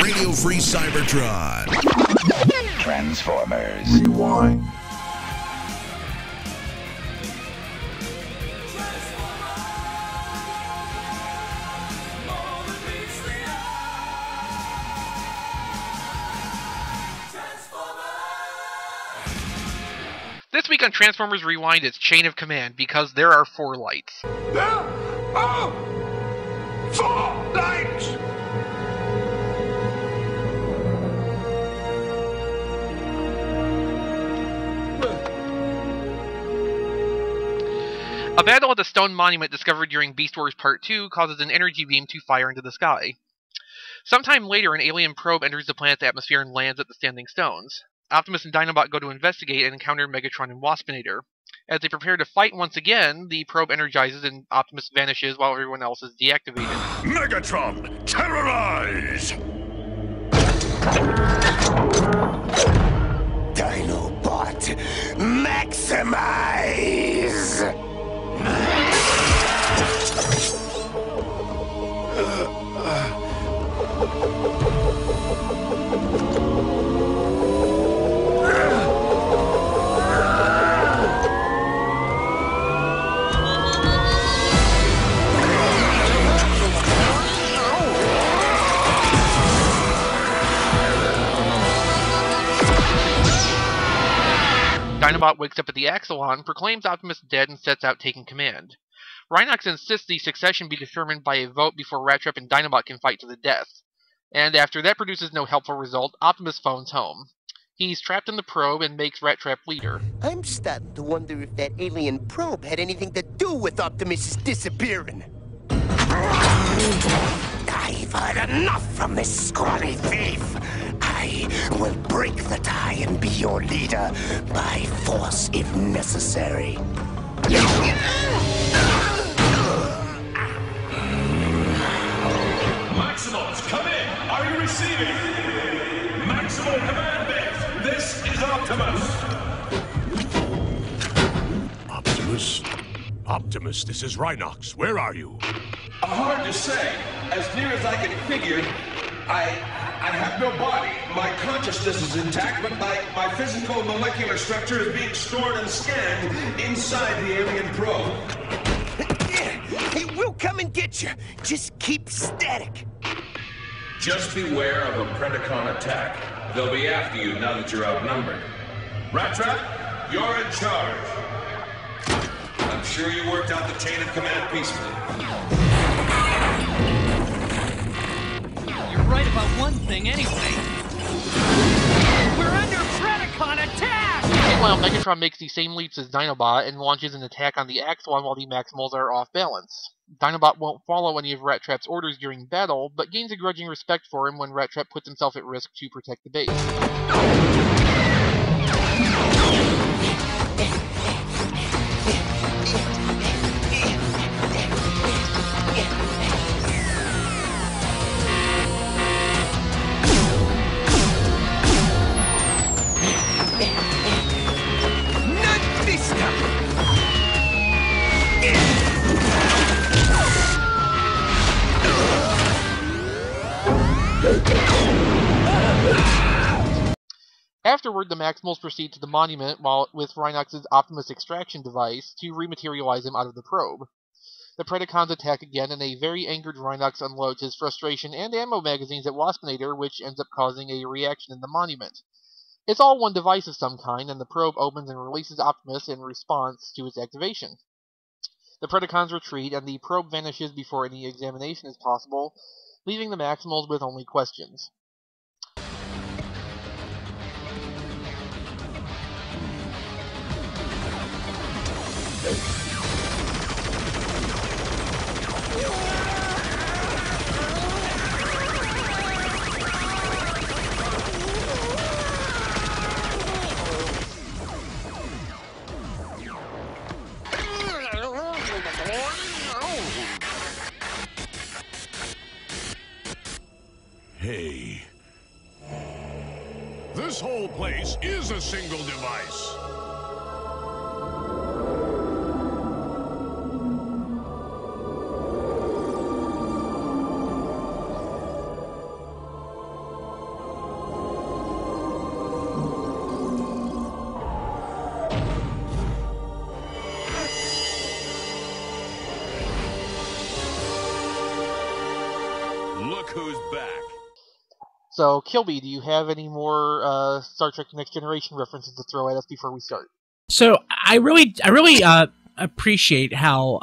Radio Free Cybertron. Transformers. Rewind. This week on Transformers Rewind, it's Chain of Command, because there are 4 lights. There are 4 lights! A battle at the stone monument discovered during Beast Wars Part 2 causes an energy beam to fire into the sky. Sometime later, an alien probe enters the planet's atmosphere and lands at the Standing Stones. Optimus and Dinobot go to investigate and encounter Megatron and Waspinator. As they prepare to fight once again, the probe energizes and Optimus vanishes while everyone else is deactivated. Megatron, terrorize! Dinobot, maximize! Dinobot wakes up at the Axelon, proclaims Optimus dead, and sets out taking command. Rhinox insists the succession be determined by a vote before Rattrap and Dinobot can fight to the death. And after that produces no helpful result, Optimus phones home. He's trapped in the probe and makes Rattrap leader. I'm starting to wonder if that alien probe had anything to do with Optimus's disappearing. I've had enough from this scrawny thief. I will break the tie and be your leader by force if necessary. Maximals, come in! Are you receiving? Maximal command base, this is Optimus! Optimus, this is Rhinox. Where are you? Hard to say. As near as I can figure, I have no body. My consciousness is intact, but my physical molecular structure is being stored and scanned inside the alien probe. He will come and get you. Just keep static. Just beware of a Predacon attack. They'll be after you now that you're outnumbered. Rattrap, you're in charge. I'm sure you worked out the chain of command peacefully. You're right about one thing anyway. We're under Predacon attack! Meanwhile, Megatron makes the same leaps as Dinobot and launches an attack on the Axelon while the Maximals are off balance. Dinobot won't follow any of Rattrap's orders during battle, but gains a grudging respect for him when Rattrap puts himself at risk to protect the base. Afterward, the Maximals proceed to the monument with Rhinox's Optimus extraction device to rematerialize him out of the probe. The Predacons attack again, and a very angered Rhinox unloads his frustration and ammo magazines at Waspinator, which ends up causing a reaction in the monument. It's all one device of some kind, and the probe opens and releases Optimus in response to its activation. The Predacons retreat, and the probe vanishes before any examination is possible, leaving the Maximals with only questions. Hey. This whole place is a single device. Look who's back. So, Kilby, do you have any more Star Trek Next Generation references to throw at us before we start? So I really appreciate how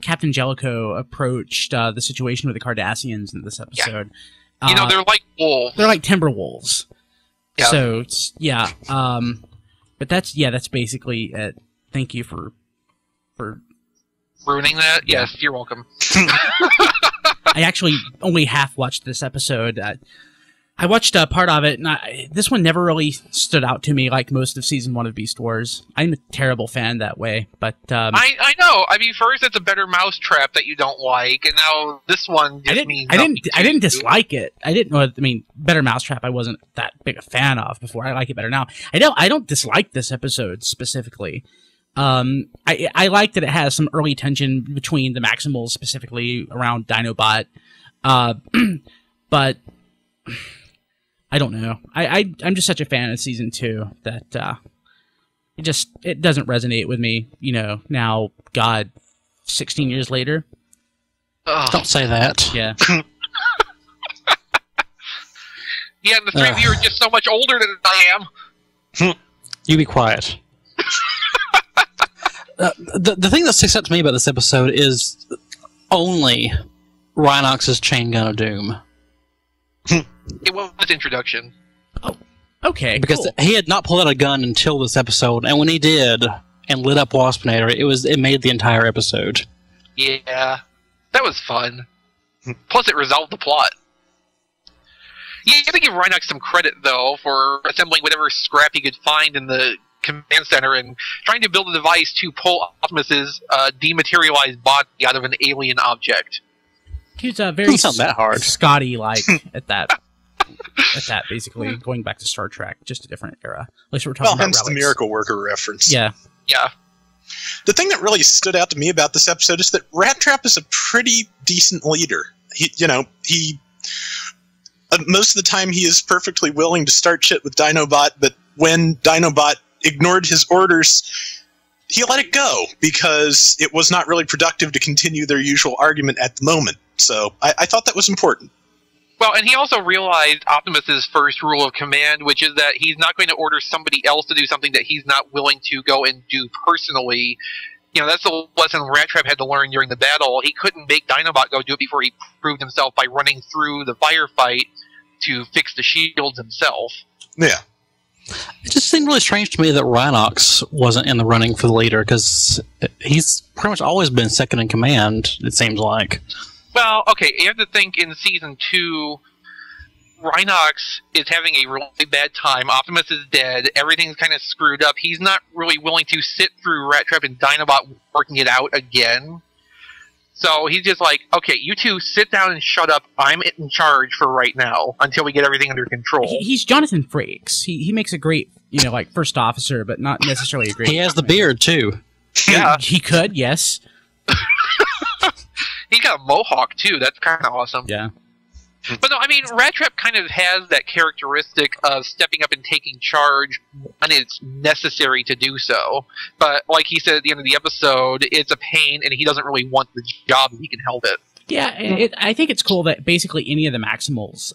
Captain Jellicoe approached the situation with the Cardassians in this episode. You know, they're like wolves. They're like timber wolves. Yeah. So yeah. But that's basically it. Thank you for ruining that. Yes, you're welcome. I actually only half watched this episode. I watched part of it, and this one never really stood out to me like most of Season 1 of Beast Wars. I'm a terrible fan that way, but... I know. I mean, first it's a better mousetrap that you don't like, and now this one just means I didn't dislike it. Better Mousetrap I wasn't that big a fan of before. I like it better now. I don't dislike this episode specifically. I like that it has some early tension between the Maximals, specifically around Dinobot. But... I don't know. I'm just such a fan of Season 2 that it doesn't resonate with me, now, 16 years later. Ugh. Don't say that. Yeah. Yeah, and the three of you are just so much older than I am. You be quiet. The thing that sticks out to me about this episode is only Rhinox's chain gun of doom. It was his introduction. Oh, okay. Because cool. he had not pulled out a gun until this episode, and when he did and lit up Waspinator, it made the entire episode. Yeah, that was fun. Plus, it resolved the plot. You have to give Rhinox some credit, though, for assembling whatever scrap he could find in the command center and trying to build a device to pull Optimus's dematerialized body out of an alien object. He was very Doesn't sound that hard. Scotty-like at that. Basically, going back to Star Trek, just a different era. At least we're talking about hence relics. the Miracle Worker reference. Yeah. Yeah. The thing that really stood out to me about this episode is that Rat Trap is a pretty decent leader. He most of the time he is perfectly willing to start shit with Dinobot, but when Dinobot ignored his orders, he let it go because it was not really productive to continue their usual argument at the moment. So I thought that was important. Well, and he also realized Optimus's first rule of command, which is that he's not going to order somebody else to do something that he's not willing to go and do personally. That's the lesson Rat Trap had to learn during the battle. He couldn't make Dinobot go do it before he proved himself by running through the firefight to fix the shields himself. Yeah. It just seemed really strange to me that Rhinox wasn't in the running for the leader, because he's pretty much always been second in command, it seems like. Well, okay, you have to think in Season 2, Rhinox is having a really bad time. Optimus is dead. Everything's kind of screwed up. He's not really willing to sit through Rat Trap and Dinobot working it out again. So he's just like, okay, you two sit down and shut up. I'm in charge for right now until we get everything under control. He's Jonathan Frakes. He makes a great, first officer, but not necessarily a great... He has the beard, too. Yeah. He could, yes. He's got a mohawk, too. That's kind of awesome. Yeah. But no, I mean, Rat Trap kind of has that characteristic of stepping up and taking charge when it's necessary to do so. But like he said at the end of the episode, it's a pain, and he doesn't really want the job if he can help it. Yeah, I think it's cool that basically any of the Maximals,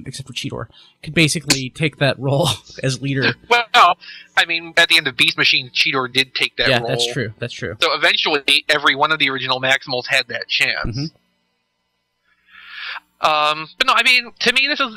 except for Cheetor, could basically take that role as leader. Well, I mean, at the end of Beast Machine, Cheetor did take that role. Yeah, that's true. So eventually, every one of the original Maximals had that chance. Mm-hmm. But no, I mean, to me, this is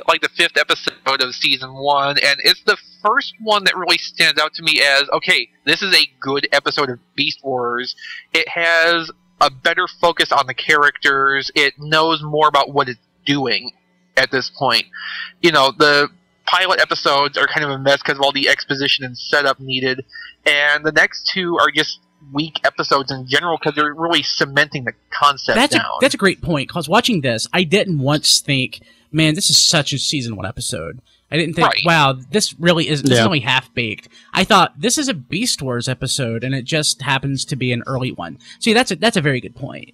like the 5th episode of Season 1, and it's the first one that really stands out to me as, okay, this is a good episode of Beast Wars. It has a better focus on the characters. It knows more about what it's doing at this point. The pilot episodes are kind of a mess because of all the exposition and setup needed, and the next two are just weak episodes in general because they're really cementing the concept down. That's a great point, because watching this, I didn't once think, man, this is such a Season 1 episode. I didn't think, wow, this really isn't, this is only half-baked. I thought, this is a Beast Wars episode, and it just happens to be an early one. See, that's a very good point.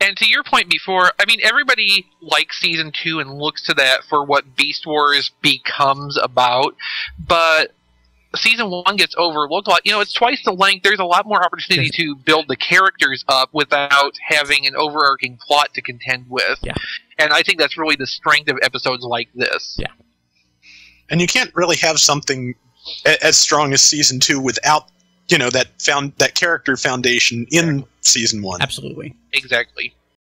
And to your point before, I mean, everybody likes Season 2 and looks to that for what Beast Wars becomes about, but season 1 gets overlooked a lot. It's twice the length. There's a lot more opportunity to build the characters up without having an overarching plot to contend with. Yeah. And I think that's really the strength of episodes like this. Yeah. And you can't really have something as strong as season 2 without, that character foundation in season 1. Absolutely. Exactly.